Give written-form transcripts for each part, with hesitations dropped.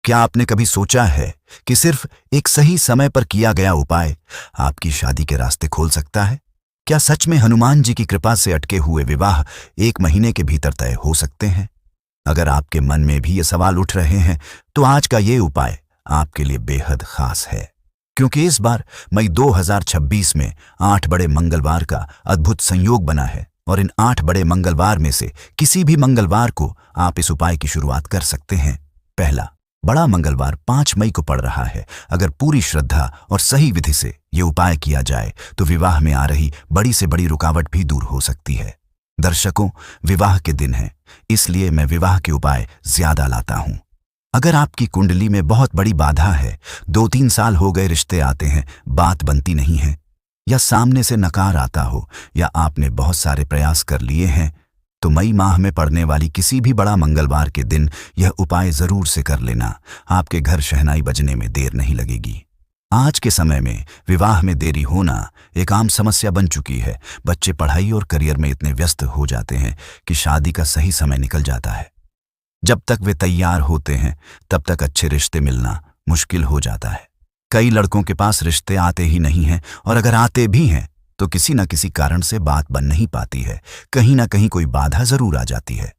क्या आपने कभी सोचा है कि सिर्फ एक सही समय पर किया गया उपाय आपकी शादी के रास्ते खोल सकता है? क्या सच में हनुमान जी की कृपा से अटके हुए विवाह 1 महीने के भीतर तय हो सकते हैं? अगर आपके मन में भी ये सवाल उठ रहे हैं तो आज का ये उपाय आपके लिए बेहद खास है, क्योंकि इस बार मई 2026 में 8 बड़े मंगलवार का अद्भुत संयोग बना है और इन 8 बड़े मंगलवार में से किसी भी मंगलवार को आप इस उपाय की शुरुआत कर सकते हैं। पहला बड़ा मंगलवार 5 मई को पड़ रहा है। अगर पूरी श्रद्धा और सही विधि से ये उपाय किया जाए तो विवाह में आ रही बड़ी से बड़ी रुकावट भी दूर हो सकती है। दर्शकों, विवाह के दिन है, इसलिए मैं विवाह के उपाय ज्यादा लाता हूं। अगर आपकी कुंडली में बहुत बड़ी बाधा है, 2-3 साल हो गए रिश्ते आते हैं, बात बनती नहीं है, या सामने से नकार आता हो, या आपने बहुत सारे प्रयास कर लिए हैं, तो मई माह में पड़ने वाली किसी भी बड़ा मंगलवार के दिन यह उपाय जरूर से कर लेना। आपके घर शहनाई बजने में देर नहीं लगेगी। आज के समय में विवाह में देरी होना एक आम समस्या बन चुकी है। बच्चे पढ़ाई और करियर में इतने व्यस्त हो जाते हैं कि शादी का सही समय निकल जाता है। जब तक वे तैयार होते हैं तब तक अच्छे रिश्ते मिलना मुश्किल हो जाता है। कई लड़कों के पास रिश्ते आते ही नहीं हैं, और अगर आते भी हैं तो किसी न किसी कारण से बात बन नहीं पाती है। कहीं ना कहीं कोई बाधा जरूर आ जाती है।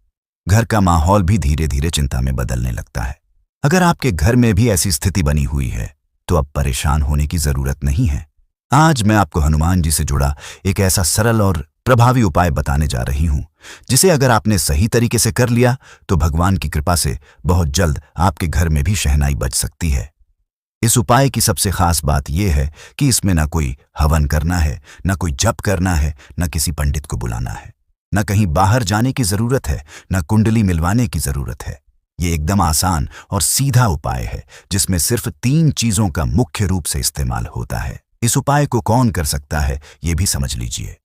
घर का माहौल भी धीरे धीरे चिंता में बदलने लगता है। अगर आपके घर में भी ऐसी स्थिति बनी हुई है तो अब परेशान होने की जरूरत नहीं है। आज मैं आपको हनुमान जी से जुड़ा एक ऐसा सरल और प्रभावी उपाय बताने जा रही हूं, जिसे अगर आपने सही तरीके से कर लिया तो भगवान की कृपा से बहुत जल्द आपके घर में भी शहनाई बज सकती है। इस उपाय की सबसे खास बात यह है कि इसमें न कोई हवन करना है, न कोई जप करना है, न किसी पंडित को बुलाना है, न कहीं बाहर जाने की जरूरत है, न कुंडली मिलवाने की जरूरत है। ये एकदम आसान और सीधा उपाय है जिसमें सिर्फ 3 चीजों का मुख्य रूप से इस्तेमाल होता है। इस उपाय को कौन कर सकता है ये भी समझ लीजिए।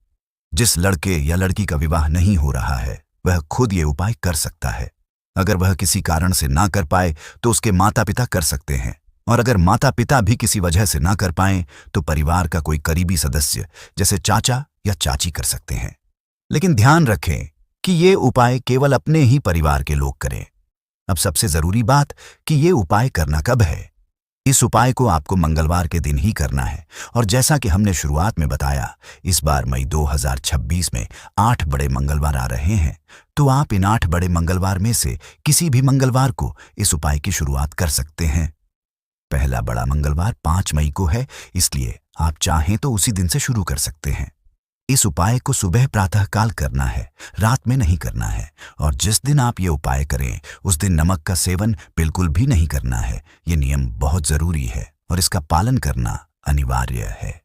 जिस लड़के या लड़की का विवाह नहीं हो रहा है वह खुद ये उपाय कर सकता है। अगर वह किसी कारण से ना कर पाए तो उसके माता पिता कर सकते हैं, और अगर माता पिता भी किसी वजह से ना कर पाए तो परिवार का कोई करीबी सदस्य जैसे चाचा या चाची कर सकते हैं। लेकिन ध्यान रखें कि ये उपाय केवल अपने ही परिवार के लोग करें। अब सबसे जरूरी बात कि ये उपाय करना कब है। इस उपाय को आपको मंगलवार के दिन ही करना है, और जैसा कि हमने शुरुआत में बताया, इस बार मई 2026 में 8 बड़े मंगलवार आ रहे हैं, तो आप इन 8 बड़े मंगलवार में से किसी भी मंगलवार को इस उपाय की शुरुआत कर सकते हैं। पहला बड़ा मंगलवार 5 मई को है, इसलिए आप चाहें तो उसी दिन से शुरू कर सकते हैं। इस उपाय को सुबह प्रातःकाल करना है, रात में नहीं करना है, और जिस दिन आप ये उपाय करें उस दिन नमक का सेवन बिल्कुल भी नहीं करना है। ये नियम बहुत जरूरी है और इसका पालन करना अनिवार्य है।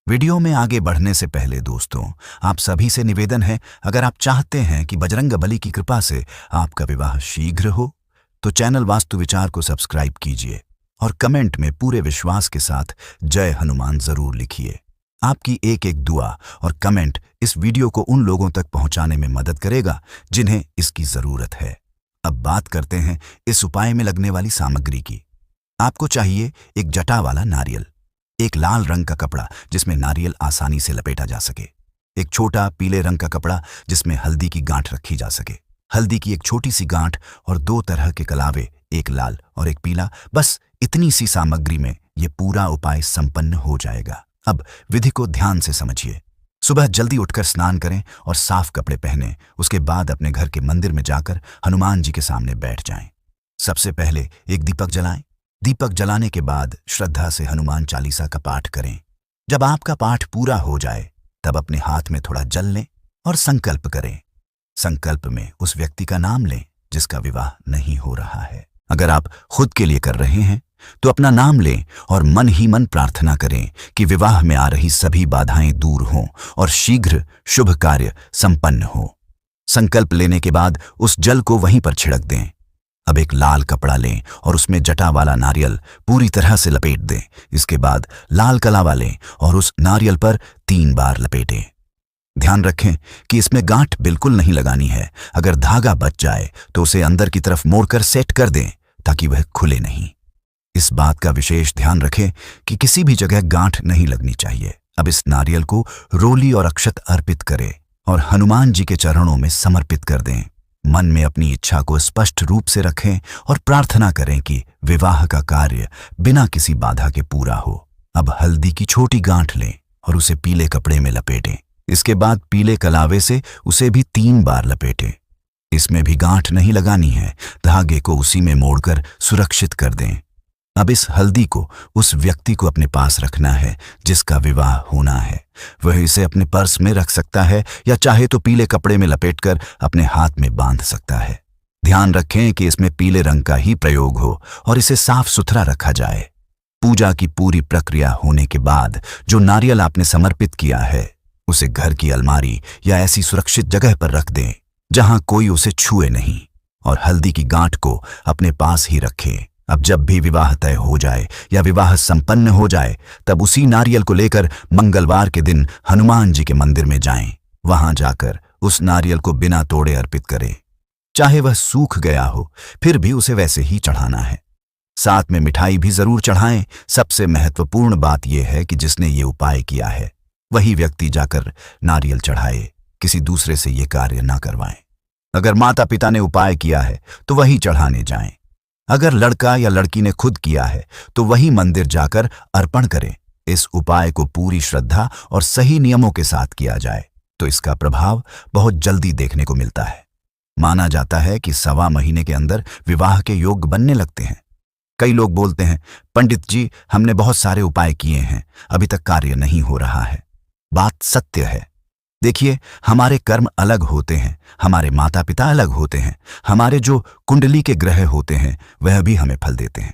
वीडियो में आगे बढ़ने से पहले दोस्तों, आप सभी से निवेदन है, अगर आप चाहते हैं कि बजरंगबली की कृपा से आपका विवाह शीघ्र हो तो चैनल वास्तु विचार को सब्सक्राइब कीजिए और कमेंट में पूरे विश्वास के साथ जय हनुमान जरूर लिखिए। आपकी एक एक दुआ और कमेंट इस वीडियो को उन लोगों तक पहुंचाने में मदद करेगा जिन्हें इसकी जरूरत है। अब बात करते हैं इस उपाय में लगने वाली सामग्री की। आपको चाहिए एक जटा वाला नारियल, एक लाल रंग का कपड़ा जिसमें नारियल आसानी से लपेटा जा सके, एक छोटा पीले रंग का कपड़ा जिसमें हल्दी की गांठ रखी जा सके, हल्दी की एक छोटी सी गांठ और 2 तरह के कलावे, एक लाल और एक पीला। बस इतनी सी सामग्री में ये पूरा उपाय संपन्न हो जाएगा। अब विधि को ध्यान से समझिए। सुबह जल्दी उठकर स्नान करें और साफ कपड़े पहनें। उसके बाद अपने घर के मंदिर में जाकर हनुमान जी के सामने बैठ जाएं। सबसे पहले एक दीपक जलाएं। दीपक जलाने के बाद श्रद्धा से हनुमान चालीसा का पाठ करें। जब आपका पाठ पूरा हो जाए तब अपने हाथ में थोड़ा जल लें और संकल्प करें। संकल्प में उस व्यक्ति का नाम लें जिसका विवाह नहीं हो रहा है। अगर आप खुद के लिए कर रहे हैं तो अपना नाम लें और मन ही मन प्रार्थना करें कि विवाह में आ रही सभी बाधाएं दूर हों और शीघ्र शुभ कार्य संपन्न हो। संकल्प लेने के बाद उस जल को वहीं पर छिड़क दें। अब एक लाल कपड़ा लें और उसमें जटा वाला नारियल पूरी तरह से लपेट दें। इसके बाद लाल कलावा लें और उस नारियल पर 3 बार लपेटें। ध्यान रखें कि इसमें गांठ बिल्कुल नहीं लगानी है। अगर धागा बच जाए तो उसे अंदर की तरफ मोड़कर सेट कर दें ताकि वह खुले नहीं। इस बात का विशेष ध्यान रखें कि किसी भी जगह गांठ नहीं लगनी चाहिए। अब इस नारियल को रोली और अक्षत अर्पित करें और हनुमान जी के चरणों में समर्पित कर दें। मन में अपनी इच्छा को स्पष्ट रूप से रखें और प्रार्थना करें कि विवाह का कार्य बिना किसी बाधा के पूरा हो। अब हल्दी की छोटी गांठ लें और उसे पीले कपड़े में लपेटें। इसके बाद पीले कलावे से उसे भी 3 बार लपेटें। इसमें भी गांठ नहीं लगानी है, धागे को उसी में मोड़कर सुरक्षित कर दें। अब इस हल्दी को उस व्यक्ति को अपने पास रखना है जिसका विवाह होना है। वह इसे अपने पर्स में रख सकता है या चाहे तो पीले कपड़े में लपेटकर अपने हाथ में बांध सकता है। ध्यान रखें कि इसमें पीले रंग का ही प्रयोग हो और इसे साफ सुथरा रखा जाए। पूजा की पूरी प्रक्रिया होने के बाद जो नारियल आपने समर्पित किया है उसे घर की अलमारी या ऐसी सुरक्षित जगह पर रख दें जहां कोई उसे छुए नहीं, और हल्दी की गांठ को अपने पास ही रखें। अब जब भी विवाह तय हो जाए या विवाह संपन्न हो जाए तब उसी नारियल को लेकर मंगलवार के दिन हनुमान जी के मंदिर में जाएं। वहां जाकर उस नारियल को बिना तोड़े अर्पित करें। चाहे वह सूख गया हो फिर भी उसे वैसे ही चढ़ाना है। साथ में मिठाई भी जरूर चढ़ाएं। सबसे महत्वपूर्ण बात यह है कि जिसने ये उपाय किया है वही व्यक्ति जाकर नारियल चढ़ाए, किसी दूसरे से ये कार्य ना करवाएं। अगर माता पिता ने उपाय किया है तो वही चढ़ाने जाएं। अगर लड़का या लड़की ने खुद किया है तो वही मंदिर जाकर अर्पण करें। इस उपाय को पूरी श्रद्धा और सही नियमों के साथ किया जाए तो इसका प्रभाव बहुत जल्दी देखने को मिलता है। माना जाता है कि 1.25 महीने के अंदर विवाह के योग बनने लगते हैं। कई लोग बोलते हैं, पंडित जी हमने बहुत सारे उपाय किए हैं, अभी तक कार्य नहीं हो रहा है। बात सत्य है। देखिए, हमारे कर्म अलग होते हैं, हमारे माता पिता अलग होते हैं, हमारे जो कुंडली के ग्रह होते हैं वह भी हमें फल देते हैं।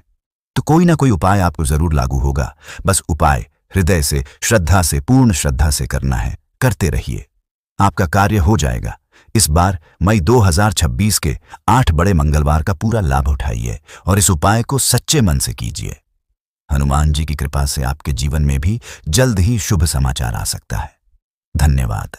तो कोई ना कोई उपाय आपको जरूर लागू होगा। बस उपाय हृदय से, श्रद्धा से, पूर्ण श्रद्धा से करना है। करते रहिए, आपका कार्य हो जाएगा। इस बार मई 2026 के 8 बड़े मंगलवार का पूरा लाभ उठाइए और इस उपाय को सच्चे मन से कीजिए। हनुमान जी की कृपा से आपके जीवन में भी जल्द ही शुभ समाचार आ सकता है। धन्यवाद।